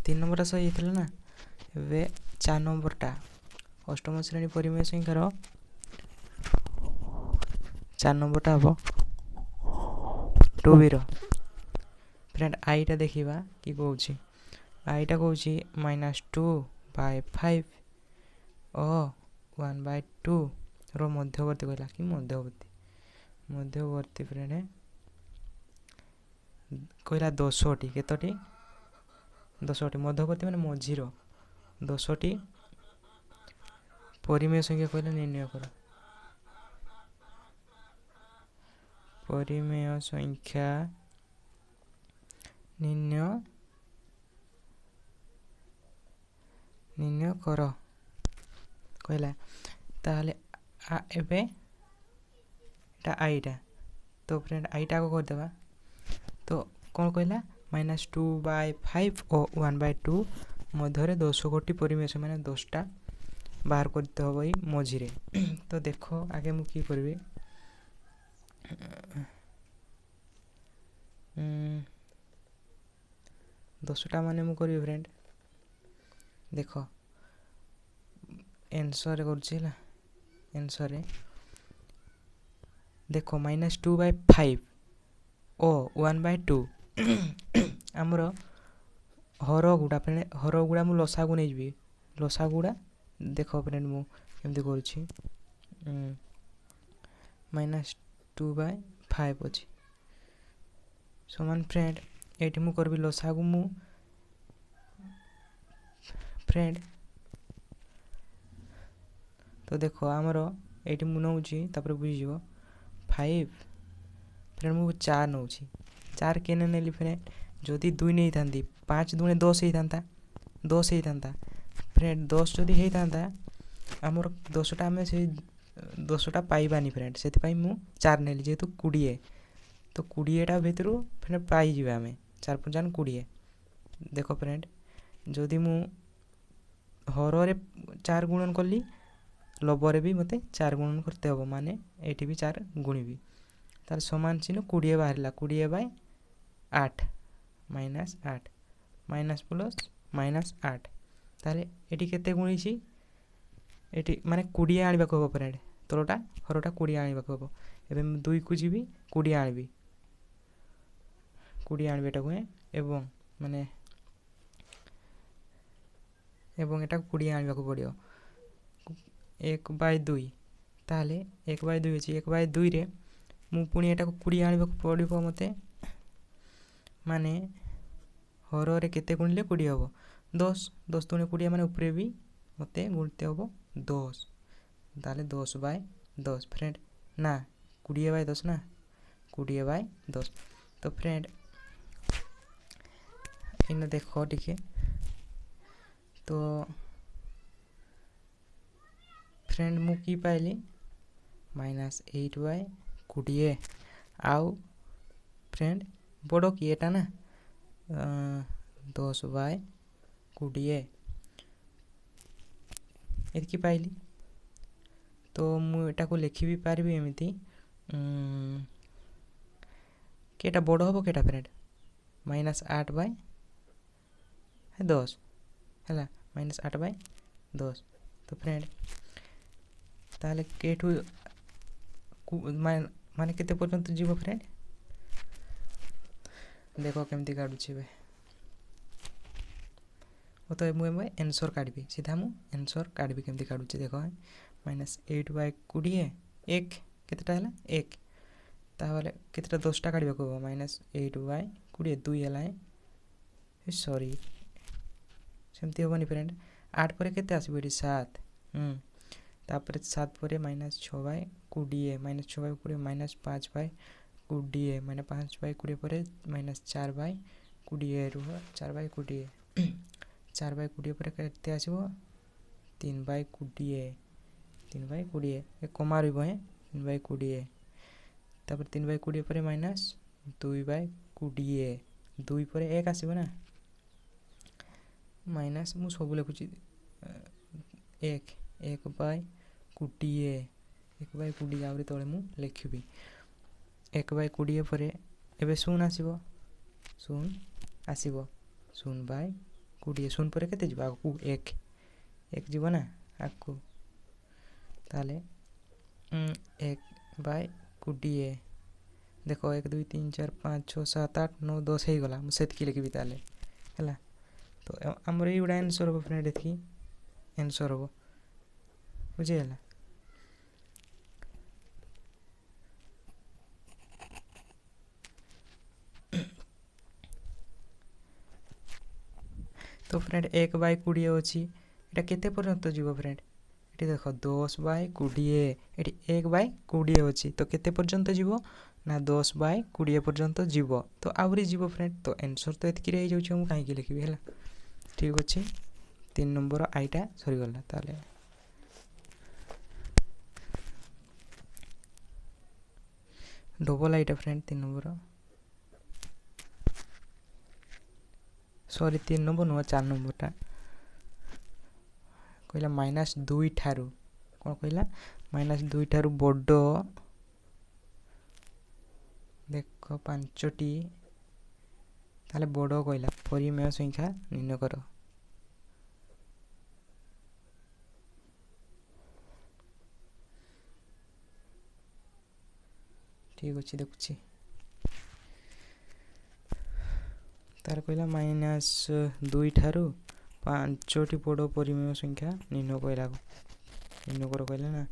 3 नंबरटा सही होता ना। ए 4 नंबरटा अष्टम श्रेणी परिमेय संख्यार 4 नंबरटा हम 2b फ्रेंड आईटा देखा कि कौन आईटा कौन -2/5 और 1/2 रो मध्यवर्ती कहला कि मध्यवर्ती फ्रेंड कहला 10टी केतोटी 10टी मध्यवर्ती माने मझीर 10टी परिमेय संख्या कहला निर्णय कर। परिमेय संख्या निर्णय कर कहला ताहले एबे आईटा तो फ्रेंड आईटा को करदेबा तो कौन कहला -2/5 और 1/2 मध्य 10 परिमेय माने 10टा बाहर करते हम ये मझीरे। तो देखो आगे मुझे करी 10टा माने मु करी फ्रेंड देख एनसर कर देखो -2/5 और 1/2 आमर हर गुड़ा फ्रेंड हर गुड़ा मु लसा को नहीं जी लसा गुड़ा देख फ्रेंड मु केमती करुछि -2/5 अच्छी समान फ्रेंड ये मु करबी लसा को मु फ्रेंड तो देखो आमर ये मु नौची बुझीज 5 फ्रेंड मु 4 नौची 4 के नेली फ्रेंड जदि 2 नहीं था 5 दूने 10 होता 10 होता फ्रेंड 10 जदि होता आमर 10टा आम से 10टा पाइबानी फ्रेंड से मु 4 नेली जेहेतु 20 तो 20टा भितर फ्रेंड पाइज आम 4 5 20 देख फ्रेंड जदि मु हर 4 गुणन कली लबरे भी मते 4 गुणन करते हम माने ये भी 4 गुणिबी तार समान चिन्ह 20 बाहर 20/8 -8 माइनस प्लस -8 ताले एटी केते गुणिछि एटी माने 20 आनिबा को फ्रेंड तलटा हरटा 20 आनिबा को एबे 2 को जीबी 20 आनिबी 20 आनिबे एटा को एवं माने एवं एटा 20 आनिबा को पड़ियो 1/2 ताले 1/2 अछि 1/2 रे मु पुणी एटा को 20 आनिबा को पड़िबो मते माने हर रे केते गुणले 20 हबो 10 10 दुने 20 माने ऊपरे भी मते गुणते हबो 10 ताले 10/10 फ्रेंड ना 20/10 ना 20/10 तो फ्रेंड इन देखो टिके तो फ्रेंड मु की पाइली -8/20 आउ फ्रेंड बड़ कि एटा ना 10/20 एतकी पाइली तो मु एटा को लिखि भी पारबी एमिति केटा बड़ हबो केटा फ्रेंड -8/10 हैला -8/10 तो फ्रेंड ताले केठू माने केते पर्यंत जीव फ्रेंड देखो केमती काढुछि बे ओ तो मु आंसर काढबी सीधा मु आंसर काढबी केमती काढुछि देखो -8/20 1 केतेटा हला 1 ताहले केतेटा 10टा काढबा को -8/20 2 हला सॉरी सेमती होबनी फ्रेंड 8 पर केते आसीबो 7 तापर 7 पर -6/20 -6/20 -5/20 माने 5/20 पर -4/20 रुह 4/20 4/20 पर केते आसीबो 3/20 3/20 ए कमा रहिबो 3/20 तापर 3/20 पर -2/20 2 पर 1 आसीबो ना माइनस मु सब लिखुची 1/20 आउरी तले मु लिखिबी 1/20 पर एबे 0 आसीबो 0/20 कोड़े शून्य पर केते जीव आगु एक एक जीव ना आगु ताले 1/20 देख 1 2 3 4 5 6 7 8 9 10 हो गला मुझे सेतकी लिखी ताले है तो आमर ये गुड़ा आंसर हम फ्रेंड एतकी आंसर हम बुझीगला। तो फ्रेंड 1/20 अच्छी एटा केते पर्यंत जीव फ्रेंड ये देख 10/20 ये 1/20 अच्छी तो केते पर्यंत जीव ना 10/20 पर्यंत जीव तो आहरी जीव फ्रेंड तो आंसर तो एतकी रही जाउछ हम काहे लिखिबी हैला ठीक अच्छे 3 नंबर आईटा सरीगला ताले double आईटा friend 3 number sorry 3 number नुह 4 नंबरटा कहला -2 ठारू कौन कहला -2 ठारू बड़ देख 5टी ताले बड़ कहला परिमेय संख्या निर्णय कर ठीक अच्छे देखुची तार कहला -2 ठारू 5टी बड़ परिमेय संख्या निर्णय कहला निर्णय कर कहला ना